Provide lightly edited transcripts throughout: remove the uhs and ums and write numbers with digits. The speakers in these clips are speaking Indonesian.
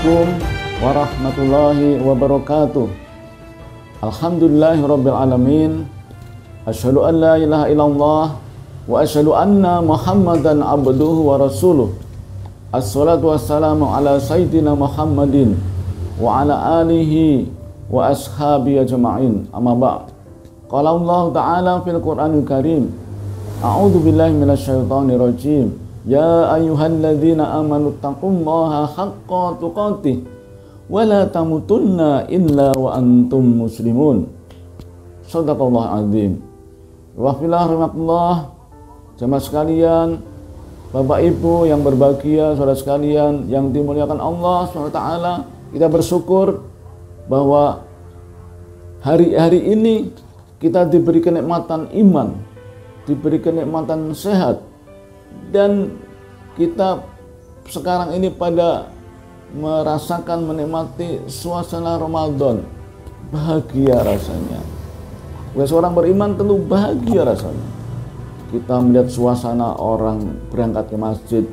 Assalamualaikum warahmatullahi wabarakatuh. Alhamdulillahirabbil alamin. Asyhadu an la ilaha illallah wa asyhadu anna Muhammadan abduhu wa rasuluh. Assalatu wassalamu ala sayyidina Muhammadin wa ala alihi wa ashabihi ajma'in. Amma ba'd. Qala Allah Ta'ala fil Qur'anil Karim. A'udzu billahi minasyaitonir rajim. Ya ayyuhalladzina amanu taqullaha haqqa tuqatih wa la tamutunna illa wa antum muslimun. Shadaqallahu azim. Wa fillah rahmatullah. Jamaah sekalian, Bapak Ibu yang berbahagia, saudara sekalian yang dimuliakan Allah SWT, kita bersyukur bahwa hari-hari ini kita diberi kenikmatan iman, diberi kenikmatan sehat, dan kita sekarang ini pada merasakan, menikmati suasana Ramadan. Bahagia rasanya. Bagi seorang beriman tentu bahagia rasanya. Kita melihat suasana orang berangkat ke masjid,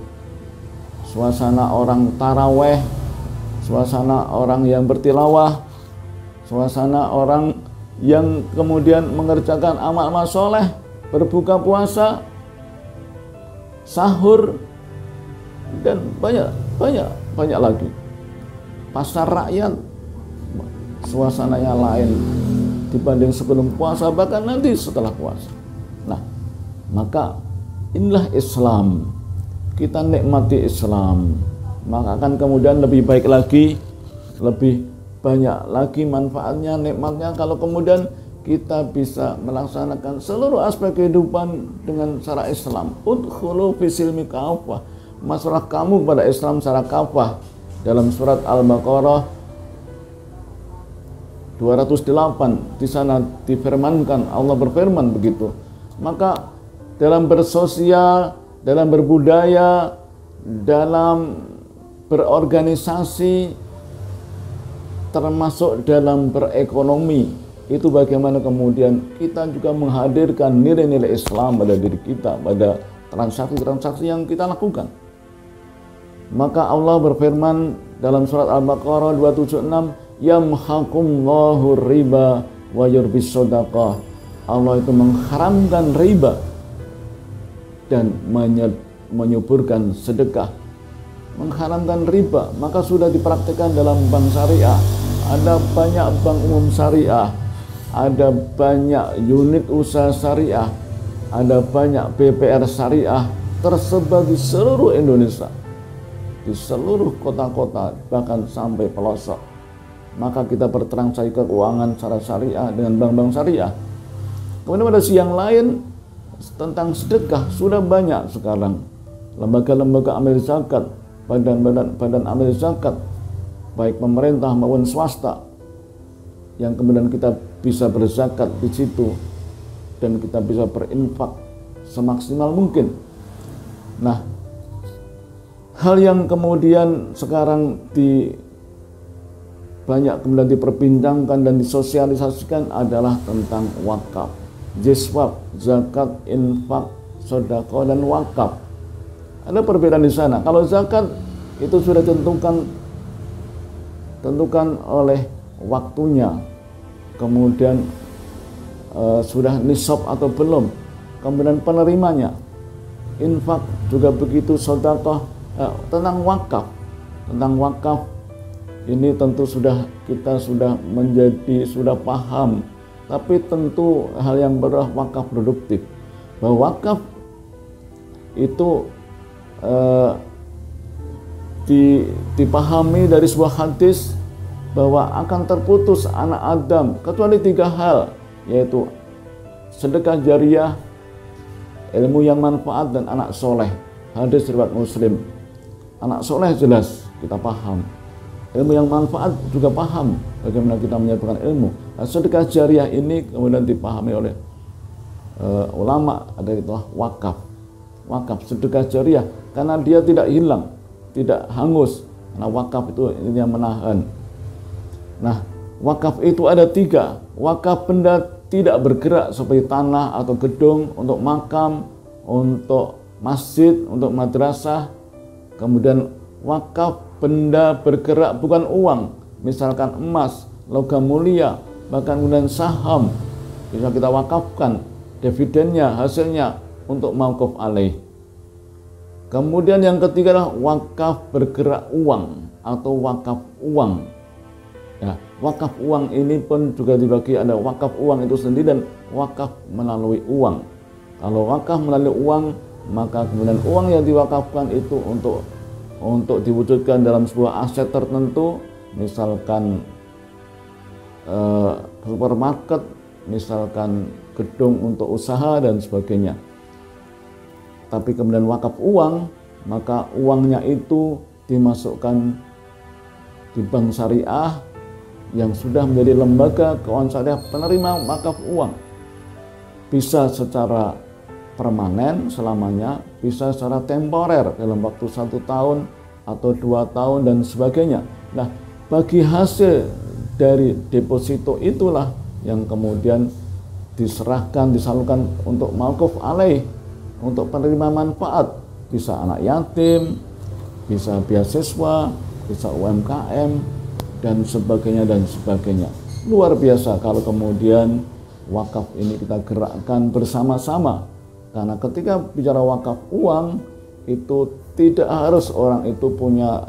suasana orang taraweh, suasana orang yang bertilawah, suasana orang yang kemudian mengerjakan amal-amal soleh, berbuka puasa, sahur, dan banyak lagi. Pasar rakyat suasananya lain dibanding sebelum puasa, bahkan nanti setelah puasa. Nah, maka inilah Islam. Kita nikmati Islam, maka akan kemudian lebih baik lagi, lebih banyak lagi manfaatnya, nikmatnya kalau kemudian kita bisa melaksanakan seluruh aspek kehidupan dengan cara Islam. Udkhulu fi silmi kafah. Masuklah kamu kepada Islam secara kafah. Dalam surat Al-Baqarah 208 di sana difirmankan, Allah berfirman begitu. Maka dalam bersosial, dalam berbudaya, dalam berorganisasi, termasuk dalam berekonomi, itu bagaimana kemudian kita juga menghadirkan nilai-nilai Islam pada diri kita, pada transaksi-transaksi yang kita lakukan. Maka Allah berfirman dalam surat Al-Baqarah 276, yamhaqullahu riba wa yurbis shadaqah. Allah itu mengharamkan riba dan menyuburkan sedekah. Mengharamkan riba, maka sudah dipraktikkan dalam bank syariah. Ada banyak bank umum syariah, ada banyak unit usaha syariah, ada banyak BPR syariah tersebar di seluruh Indonesia, di seluruh kota-kota, bahkan sampai pelosok. Maka kita bertransaksi keuangan secara syariah dengan bank-bank syariah. Kemudian pada siang lain tentang sedekah sudah banyak sekarang lembaga-lembaga amil zakat, badan amil zakat, baik pemerintah maupun swasta, yang kemudian kita bisa berzakat di situ dan kita bisa berinfak semaksimal mungkin. Nah, hal yang kemudian sekarang banyak kemudian diperbincangkan dan disosialisasikan adalah tentang wakaf, jiswab, zakat, infak, sedekah, dan wakaf. Ada perbedaan di sana. Kalau zakat itu sudah tentukan oleh waktunya, kemudian sudah nisab atau belum, kemudian penerimanya. Infak juga begitu, sedekah. Tentang wakaf ini tentu kita sudah paham, tapi tentu hal yang wakaf produktif, bahwa wakaf itu dipahami dari sebuah hadis bahwa akan terputus anak Adam kecuali 3 hal, yaitu sedekah jariah, ilmu yang manfaat, dan anak soleh. Hadis riwayat Muslim. Anak soleh jelas kita paham, ilmu yang manfaat juga paham bagaimana kita menyebarkan ilmu. Nah, sedekah jariah ini kemudian dipahami oleh ulama, ada itu wakaf, sedekah jariah, karena dia tidak hilang, tidak hangus. Nah, wakaf itu ini yang menahan. Nah, wakaf itu ada 3. Wakaf benda tidak bergerak seperti tanah atau gedung, untuk makam, untuk masjid, untuk madrasah. Kemudian wakaf benda bergerak bukan uang, misalkan emas, logam mulia, bahkan kemudian saham, bisa kita wakafkan dividennya, hasilnya untuk mauquf alaih. Kemudian yang ketiga adalah wakaf bergerak uang atau wakaf uang. Ya, wakaf uang ini pun juga dibagi, ada wakaf uang itu sendiri dan wakaf melalui uang. Kalau wakaf melalui uang, maka kemudian uang yang diwakafkan itu untuk diwujudkan dalam sebuah aset tertentu, misalkan supermarket, misalkan gedung untuk usaha dan sebagainya. Tapi kemudian wakaf uang, maka uangnya itu dimasukkan di bank syariah yang sudah menjadi lembaga keuangan syariah penerima wakaf uang. Bisa secara permanen selamanya, bisa secara temporer dalam waktu 1 tahun atau 2 tahun dan sebagainya. Nah, bagi hasil dari deposito itulah yang kemudian diserahkan, disalurkan untuk mauquf alaih, untuk penerima manfaat, bisa anak yatim, bisa beasiswa, bisa UMKM dan sebagainya dan sebagainya. Luar biasa kalau kemudian wakaf ini kita gerakkan bersama-sama. Karena ketika bicara wakaf uang, itu tidak harus orang itu punya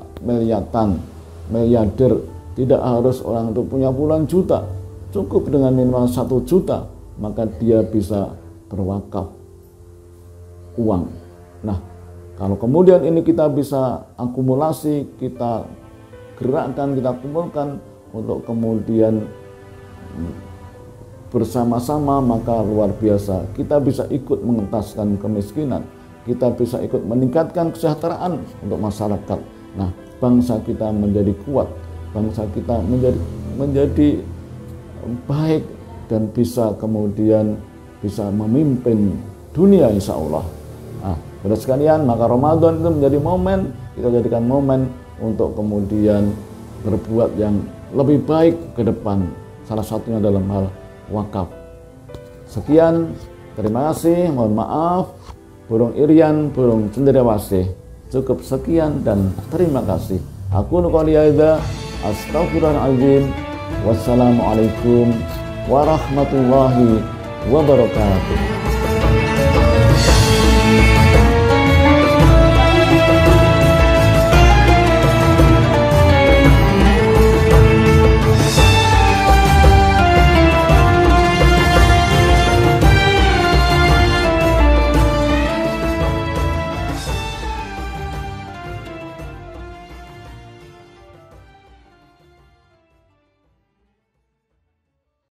miliarder, tidak harus orang itu punya puluhan juta. Cukup dengan minimal 1 juta, maka dia bisa berwakaf uang. Nah, kalau kemudian ini kita bisa akumulasi, kita gerakkan, kita kumpulkan untuk kemudian bersama-sama, maka luar biasa kita bisa ikut mengentaskan kemiskinan, kita bisa ikut meningkatkan kesejahteraan untuk masyarakat. Nah, bangsa kita menjadi kuat, bangsa kita menjadi baik dan bisa kemudian bisa memimpin dunia insya Allah. Nah, saudara sekalian, maka Ramadan itu menjadi momen, kita jadikan momen untuk kemudian berbuat yang lebih baik ke depan, salah satunya dalam hal wakaf. Sekian, terima kasih, mohon maaf, burung irian, burung cenderawasih. Cukup sekian dan terima kasih. Aku qouli hadza, astaghfirullahaladzim. Wassalamualaikum warahmatullahi wabarakatuh.